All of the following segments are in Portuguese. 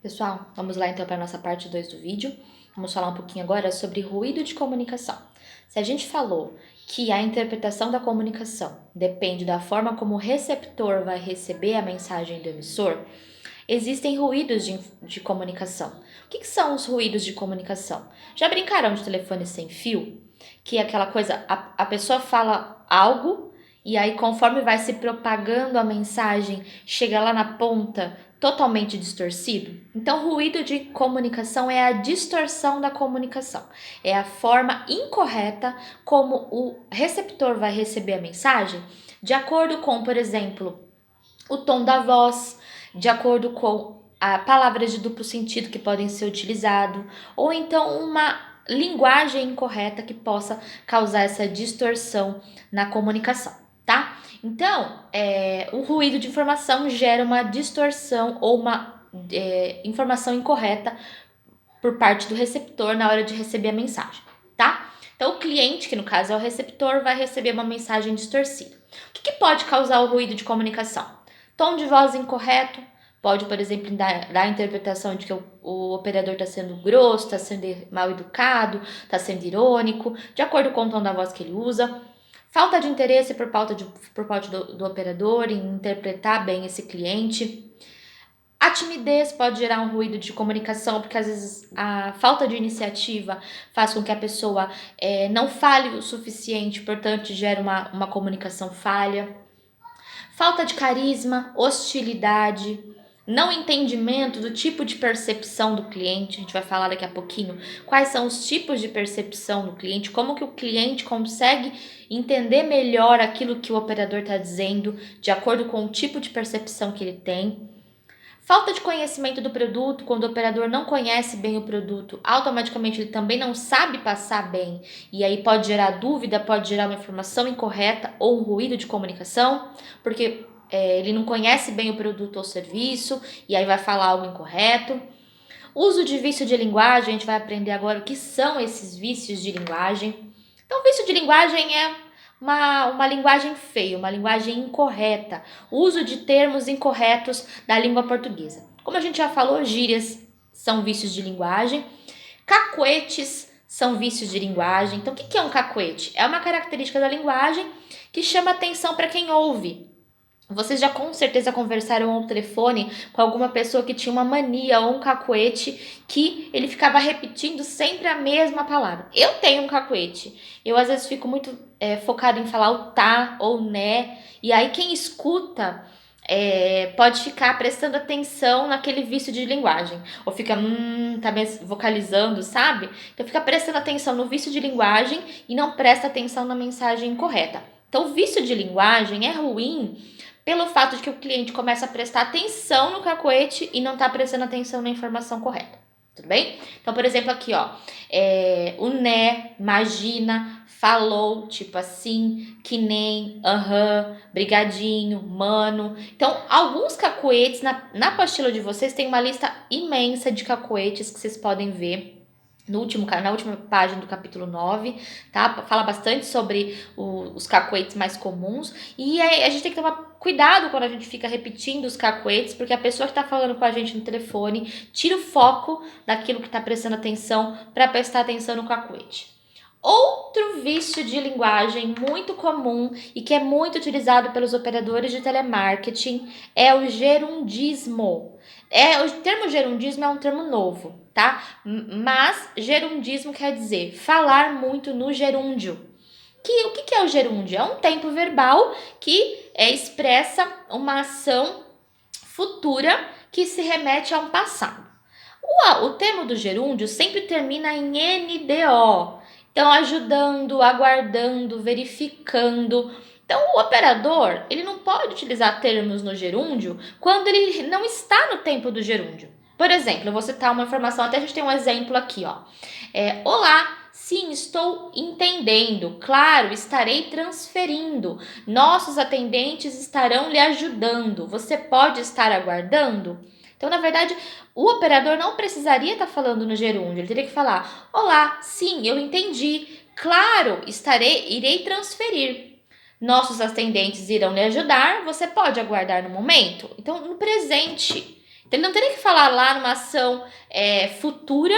Pessoal, vamos lá então para a nossa parte 2 do vídeo. Vamos falar um pouquinho agora sobre ruído de comunicação. Se a gente falou que a interpretação da comunicação depende da forma como o receptor vai receber a mensagem do emissor, existem ruídos de comunicação. O que são os ruídos de comunicação? Já brincaram de telefone sem fio? Que é aquela coisa, a pessoa fala algo e aí conforme vai se propagando a mensagem, chega lá na ponta totalmente distorcido? Então, ruído de comunicação é a distorção da comunicação. É a forma incorreta como o receptor vai receber a mensagem, de acordo com, por exemplo, o tom da voz, de acordo com palavras de duplo sentido que podem ser utilizadas, ou então uma linguagem incorreta que possa causar essa distorção na comunicação, tá? Então, o ruído de informação gera uma distorção ou uma informação incorreta por parte do receptor na hora de receber a mensagem, tá? Então, o cliente, que no caso é o receptor, vai receber uma mensagem distorcida. O que pode causar o ruído de comunicação? Tom de voz incorreto, pode, por exemplo, dar a interpretação de que o operador está sendo grosso, está sendo mal educado, está sendo irônico, de acordo com o tom da voz que ele usa. Falta de interesse por parte do operador em interpretar bem esse cliente. A timidez pode gerar um ruído de comunicação, porque às vezes a falta de iniciativa faz com que a pessoa não fale o suficiente, portanto gera uma comunicação falha. Falta de carisma, hostilidade, não entendimento do tipo de percepção do cliente. A gente vai falar daqui a pouquinho quais são os tipos de percepção do cliente, como que o cliente consegue entender melhor aquilo que o operador está dizendo, de acordo com o tipo de percepção que ele tem. Falta de conhecimento do produto, quando o operador não conhece bem o produto, automaticamente ele também não sabe passar bem, e aí pode gerar dúvida, pode gerar uma informação incorreta ou um ruído de comunicação, porque ele não conhece bem o produto ou serviço, e aí vai falar algo incorreto. Uso de vício de linguagem, a gente vai aprender agora o que são esses vícios de linguagem. Então, vício de linguagem é uma linguagem feia, uma linguagem incorreta, uso de termos incorretos da língua portuguesa. Como a gente já falou, gírias são vícios de linguagem, cacuetes são vícios de linguagem. Então, o que é um cacuete? É uma característica da linguagem que chama atenção para quem ouve. Vocês já com certeza conversaram ao telefone com alguma pessoa que tinha uma mania ou um cacuete que ele ficava repetindo sempre a mesma palavra. Eu tenho um cacuete. Eu às vezes fico muito focada em falar o tá ou né. E aí quem escuta pode ficar prestando atenção naquele vício de linguagem. Ou fica tá vocalizando, sabe? Então fica prestando atenção no vício de linguagem e não presta atenção na mensagem correta. Então o vício de linguagem é ruim pelo fato de que o cliente começa a prestar atenção no cacuete e não está prestando atenção na informação correta. Tudo bem? Então, por exemplo, aqui, ó, o né, imagina, falou, tipo assim, que nem, brigadinho, mano. Então, alguns cacuetes, na apostila de vocês tem uma lista imensa de cacuetes que vocês podem ver na última página do capítulo 9, tá? Fala bastante sobre os cacuetes mais comuns. E aí a gente tem que tomar cuidado quando a gente fica repetindo os cacuetes, porque a pessoa que está falando com a gente no telefone tira o foco daquilo que está prestando atenção para prestar atenção no cacuete. Outro vício de linguagem muito comum e que é muito utilizado pelos operadores de telemarketing é o gerundismo. O termo gerundismo é um termo novo, tá? Mas gerundismo quer dizer falar muito no gerúndio. O que é o gerúndio? É um tempo verbal que expressa uma ação futura que se remete a um passado. O termo do gerúndio sempre termina em NDO. Então, ajudando, aguardando, verificando. Então, o operador, ele não pode utilizar termos no gerúndio quando ele não está no tempo do gerúndio. Por exemplo, eu vou citar uma informação, até a gente tem um exemplo aqui, ó. Olá, sim, estou entendendo. Claro, estarei transferindo. Nossos atendentes estarão lhe ajudando. Você pode estar aguardando? Então, na verdade, o operador não precisaria estar falando no gerúndio, ele teria que falar: olá, sim, eu entendi. Claro, irei transferir. Nossos atendentes irão lhe ajudar, você pode aguardar no momento? Então, no presente, Então, ele não teria que falar lá numa ação futura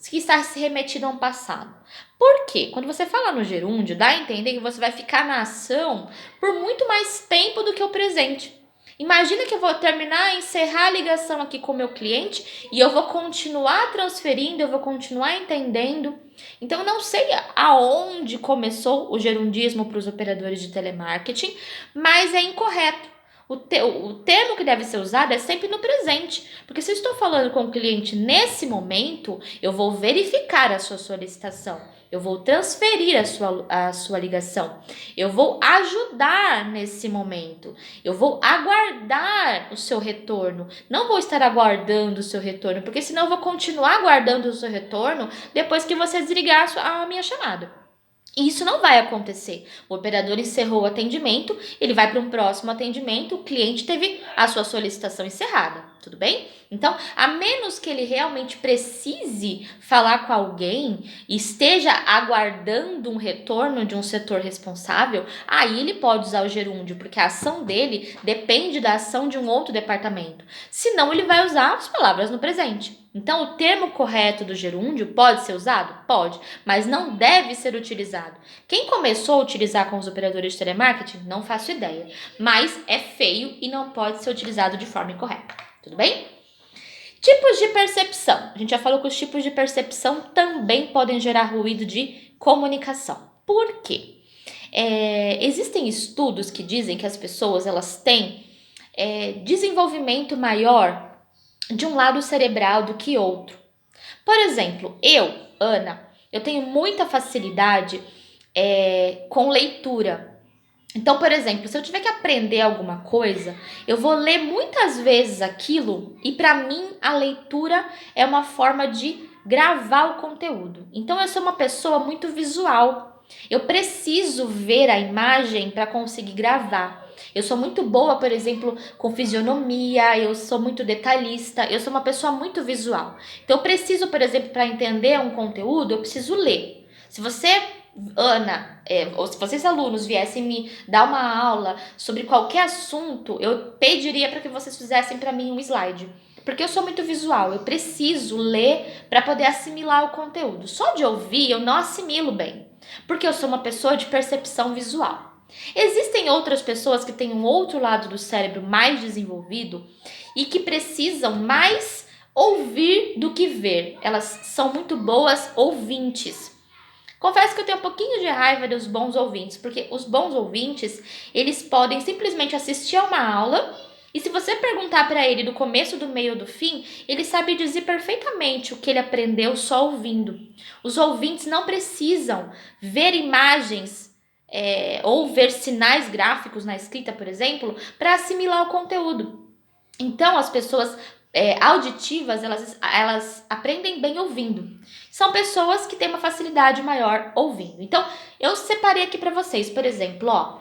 que está se remetida a um passado. Por quê? Quando você fala no gerúndio, dá a entender que você vai ficar na ação por muito mais tempo do que o presente. Imagina que eu vou terminar, encerrar a ligação aqui com o meu cliente e eu vou continuar transferindo, eu vou continuar entendendo. Então, eu não sei aonde começou o gerundismo para os operadores de telemarketing, mas é incorreto. O termo que deve ser usado é sempre no presente, porque se eu estou falando com o cliente nesse momento, eu vou verificar a sua solicitação, eu vou transferir a sua ligação, eu vou ajudar nesse momento, eu vou aguardar o seu retorno, não vou estar aguardando o seu retorno, porque senão eu vou continuar aguardando o seu retorno depois que você desligar a minha chamada. E isso não vai acontecer. O operador encerrou o atendimento, ele vai para um próximo atendimento, o cliente teve a sua solicitação encerrada, tudo bem? Então, a menos que ele realmente precise falar com alguém e esteja aguardando um retorno de um setor responsável, aí ele pode usar o gerúndio, porque a ação dele depende da ação de um outro departamento. Senão, ele vai usar as palavras no presente. Então, o termo correto do gerúndio pode ser usado? Pode, mas não deve ser utilizado. Quem começou a utilizar com os operadores de telemarketing, não faço ideia, mas é feio e não pode ser utilizado de forma incorreta, tudo bem? Tipos de percepção. A gente já falou que os tipos de percepção também podem gerar ruído de comunicação. Por quê? Existem estudos que dizem que as pessoas elas têm desenvolvimento maior de um lado cerebral do que outro. Por exemplo, eu, Ana, eu tenho muita facilidade com leitura. Então, por exemplo, se eu tiver que aprender alguma coisa, eu vou ler muitas vezes aquilo e para mim a leitura é uma forma de gravar o conteúdo. Então, eu sou uma pessoa muito visual. Eu preciso ver a imagem para conseguir gravar. Eu sou muito boa, por exemplo, com fisionomia, eu sou muito detalhista, eu sou uma pessoa muito visual. Então, eu preciso, por exemplo, para entender um conteúdo, eu preciso ler. Se você, Ana, ou se vocês alunos viessem me dar uma aula sobre qualquer assunto, eu pediria para que vocês fizessem para mim um slide. Porque eu sou muito visual, eu preciso ler para poder assimilar o conteúdo. Só de ouvir eu não assimilo bem, porque eu sou uma pessoa de percepção visual. Existem outras pessoas que têm um outro lado do cérebro mais desenvolvido e que precisam mais ouvir do que ver. Elas são muito boas ouvintes. Confesso que eu tenho um pouquinho de raiva dos bons ouvintes, porque os bons ouvintes, eles podem simplesmente assistir a uma aula e se você perguntar para ele do começo, do meio, do fim, ele sabe dizer perfeitamente o que ele aprendeu só ouvindo. Os ouvintes não precisam ver imagens ou ver sinais gráficos na escrita, por exemplo, para assimilar o conteúdo. Então, as pessoas auditivas, elas aprendem bem ouvindo. São pessoas que têm uma facilidade maior ouvindo. Então, eu separei aqui para vocês, por exemplo,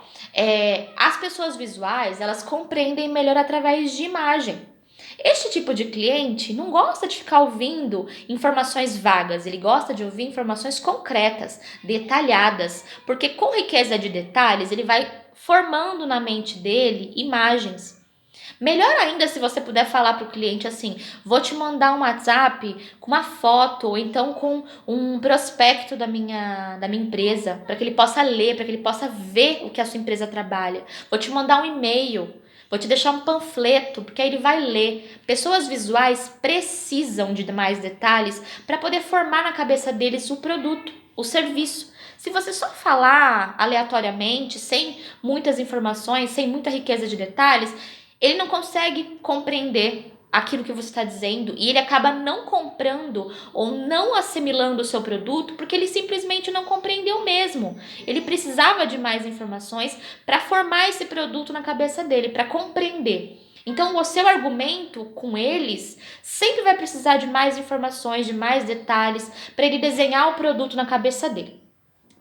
as pessoas visuais, elas compreendem melhor através de imagem. Este tipo de cliente não gosta de ficar ouvindo informações vagas, ele gosta de ouvir informações concretas, detalhadas, porque com riqueza de detalhes ele vai formando na mente dele imagens. Melhor ainda se você puder falar para o cliente assim, vou te mandar um WhatsApp com uma foto ou então com um prospecto da minha empresa, para que ele possa ler, para que ele possa ver o que a sua empresa trabalha. Vou te mandar um e-mail, vou te deixar um panfleto, porque aí ele vai ler. Pessoas visuais precisam de mais detalhes para poder formar na cabeça deles o produto, o serviço. Se você só falar aleatoriamente, sem muitas informações, sem muita riqueza de detalhes, ele não consegue compreender aquilo que você está dizendo e ele acaba não comprando ou não assimilando o seu produto porque ele simplesmente não compreendeu mesmo. Ele precisava de mais informações para formar esse produto na cabeça dele, para compreender. Então, o seu argumento com eles sempre vai precisar de mais informações, de mais detalhes para ele desenhar o produto na cabeça dele.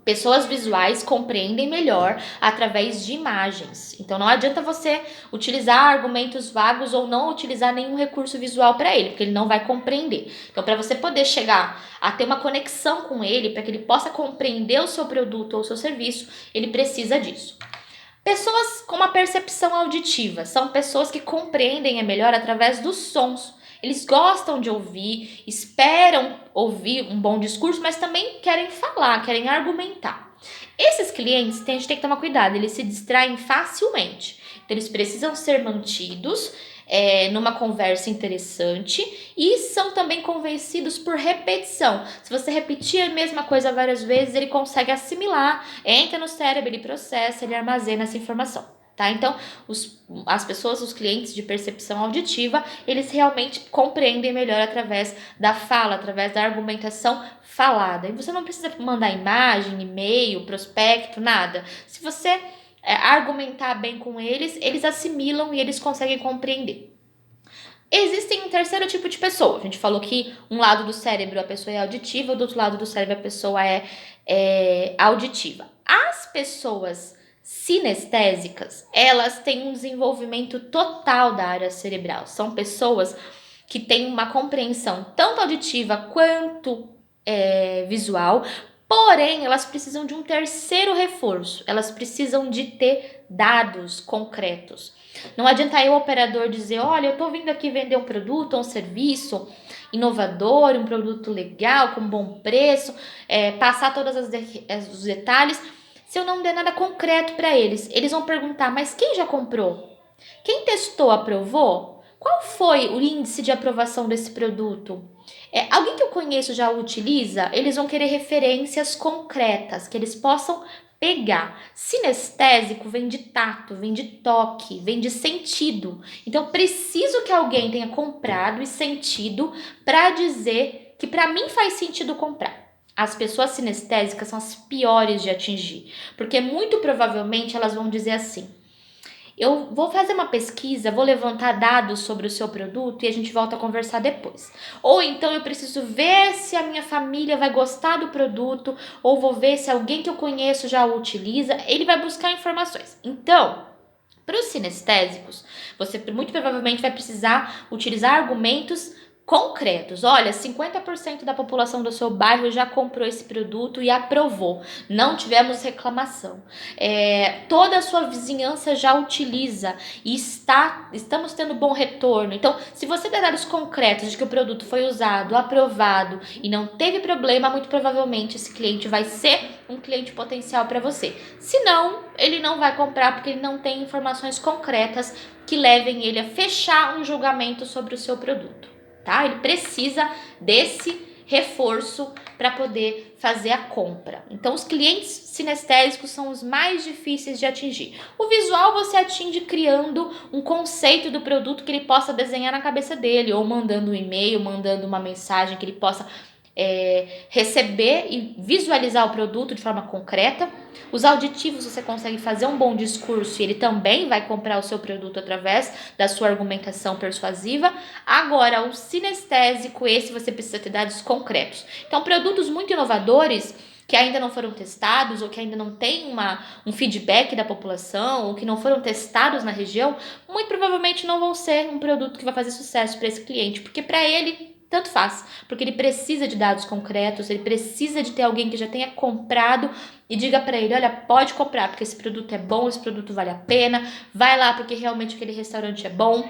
Pessoas visuais compreendem melhor através de imagens. Então não adianta você utilizar argumentos vagos ou não utilizar nenhum recurso visual para ele, porque ele não vai compreender. Então para você poder chegar a ter uma conexão com ele, para que ele possa compreender o seu produto ou o seu serviço, ele precisa disso. Pessoas com uma percepção auditiva são pessoas que compreendem melhor através dos sons. Eles gostam de ouvir, esperam ouvir um bom discurso, mas também querem falar, querem argumentar. Esses clientes, a gente tem que tomar cuidado, eles se distraem facilmente. Então, eles precisam ser mantidos numa conversa interessante e são também convencidos por repetição. Se você repetir a mesma coisa várias vezes, ele consegue assimilar, entra no cérebro, ele processa, ele armazena essa informação. Tá? Então, as pessoas, os clientes de percepção auditiva, eles realmente compreendem melhor através da fala, através da argumentação falada. E você não precisa mandar imagem, e-mail, prospecto, nada. Se você argumentar bem com eles, eles assimilam e eles conseguem compreender. Existem um terceiro tipo de pessoa. A gente falou que um lado do cérebro a pessoa é auditiva, do outro lado do cérebro a pessoa é auditiva. As pessoas sinestésicas, elas têm um desenvolvimento total da área cerebral. São pessoas que têm uma compreensão tanto auditiva quanto visual, porém elas precisam de um terceiro reforço. Elas precisam de ter dados concretos. Não adianta eu, operador, dizer, olha, eu tô vindo aqui vender um produto ou um serviço inovador, um produto legal, com bom preço, passar todos os detalhes. Se eu não der nada concreto para eles, eles vão perguntar, mas quem já comprou? Quem testou, aprovou? Qual foi o índice de aprovação desse produto? Alguém que eu conheço já o utiliza? Eles vão querer referências concretas, que eles possam pegar. Sinestésico vem de tato, vem de toque, vem de sentido. Então, preciso que alguém tenha comprado e sentido para dizer que para mim faz sentido comprar. As pessoas sinestésicas são as piores de atingir, porque muito provavelmente elas vão dizer assim, eu vou fazer uma pesquisa, vou levantar dados sobre o seu produto e a gente volta a conversar depois. Ou então eu preciso ver se a minha família vai gostar do produto, ou vou ver se alguém que eu conheço já o utiliza. Ele vai buscar informações. Então, para os sinestésicos, você muito provavelmente vai precisar utilizar argumentos concretos. Olha, 50% da população do seu bairro já comprou esse produto e aprovou. Não tivemos reclamação. Toda a sua vizinhança já utiliza e estamos tendo bom retorno. Então, se você der dados concretos de que o produto foi usado, aprovado e não teve problema, muito provavelmente esse cliente vai ser um cliente potencial para você. Se não, ele não vai comprar porque ele não tem informações concretas que levem ele a fechar um julgamento sobre o seu produto. Tá? Ele precisa desse reforço para poder fazer a compra. Então, os clientes sinestésicos são os mais difíceis de atingir. O visual você atinge criando um conceito do produto que ele possa desenhar na cabeça dele, ou mandando um e-mail, mandando uma mensagem que ele possa receber e visualizar o produto de forma concreta. Os auditivos você consegue fazer um bom discurso e ele também vai comprar o seu produto através da sua argumentação persuasiva. Agora, o sinestésico, esse você precisa ter dados concretos. Então, produtos muito inovadores que ainda não foram testados ou que ainda não tem um feedback da população ou que não foram testados na região, muito provavelmente não vão ser um produto que vai fazer sucesso para esse cliente, porque para ele tanto faz, porque ele precisa de dados concretos, ele precisa de ter alguém que já tenha comprado e diga para ele, olha, pode comprar, porque esse produto é bom, esse produto vale a pena, vai lá porque realmente aquele restaurante é bom.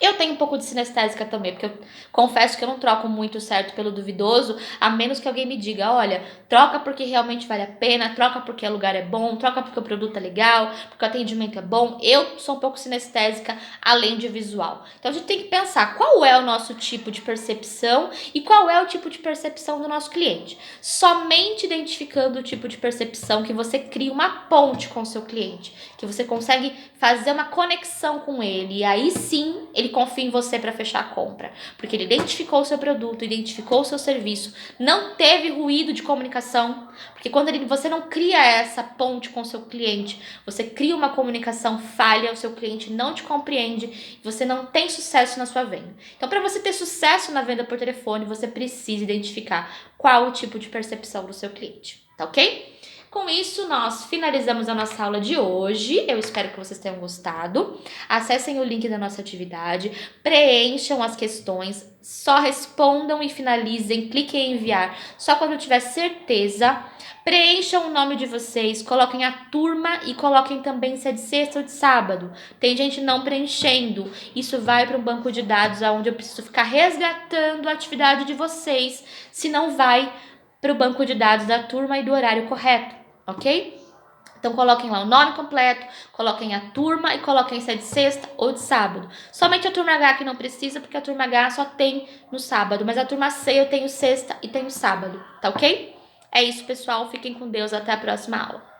Eu tenho um pouco de sinestésica também, porque eu confesso que eu não troco muito certo pelo duvidoso, a menos que alguém me diga, olha, troca porque realmente vale a pena, troca porque o lugar é bom, troca porque o produto é legal, porque o atendimento é bom. Eu sou um pouco sinestésica, além de visual. Então a gente tem que pensar qual é o nosso tipo de percepção e qual é o tipo de percepção do nosso cliente. Somente identificando o tipo de percepção que você cria uma ponte com o seu cliente, que você consegue fazer uma conexão com ele, e aí sim ele confia em você para fechar a compra, porque ele identificou o seu produto, identificou o seu serviço, não teve ruído de comunicação, porque quando você não cria essa ponte com o seu cliente, você cria uma comunicação falha, o seu cliente não te compreende, você não tem sucesso na sua venda. Então, para você ter sucesso na venda por telefone, você precisa identificar qual o tipo de percepção do seu cliente, tá ok? Com isso, nós finalizamos a nossa aula de hoje. Eu espero que vocês tenham gostado. Acessem o link da nossa atividade, preencham as questões, só respondam e finalizem, cliquem em enviar só quando tiver certeza. Preencham o nome de vocês, coloquem a turma e coloquem também se é de sexta ou de sábado. Tem gente não preenchendo. Isso vai para um banco de dados onde eu preciso ficar resgatando a atividade de vocês, se não vai para o banco de dados da turma e do horário correto, ok? Então coloquem lá o nome completo, coloquem a turma e coloquem se é de sexta ou de sábado. Somente a turma H que não precisa, porque a turma H só tem no sábado, mas a turma C eu tenho sexta e tenho sábado, tá ok? É isso, pessoal. Fiquem com Deus. Até a próxima aula.